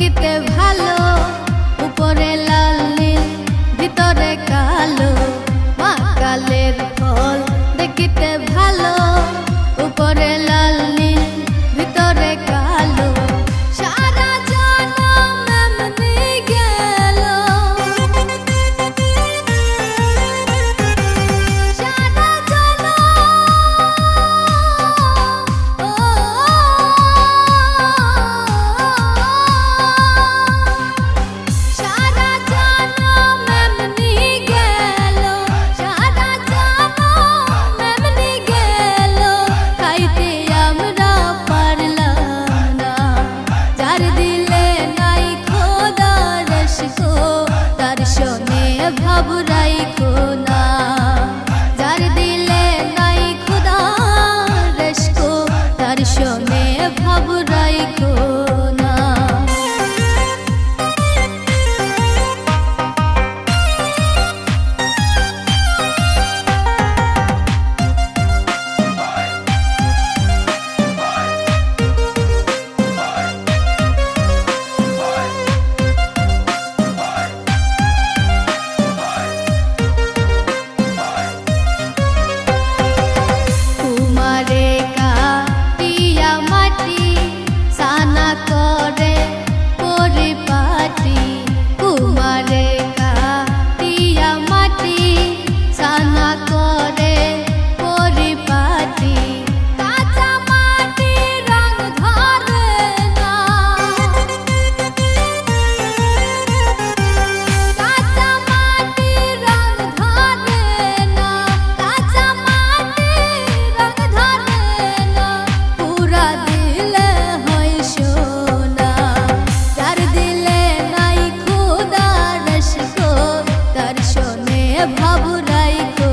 দেখিতে ভালো, উপরে লাল নীল ভিতরে কালো, মা কালের ফল দেখিতে ভালো, উপরে লাল নীল ভিতরে কালো। সারা জনম এমনি গেল, সারা জনম সারা জনম এমনি গেল, সারা জনম এমনি গেল, খাইতে আমরা পারলাম না। যার দিলে নাই খোদার ইশক, তার শোনে ভাব রাইখো না। যার দিলে নাই খোদার ইশক, তার শোনে ভাব রাইখো না। কুমারে কাটিয়া মাটি সানা করে পরিপাটি, কুমারে কাটিয়া মাটি সানা করে পরিপাটি। কাঁচা মাটি রং ধরে না, কাঁচা মাটি রং ধরে না, কাঁচা মাটি রং ধরে না, পুরা দিলে হয় সোনা। যার দিলে নাই খোদার ইশক, তার শোনে ভাব রাইখো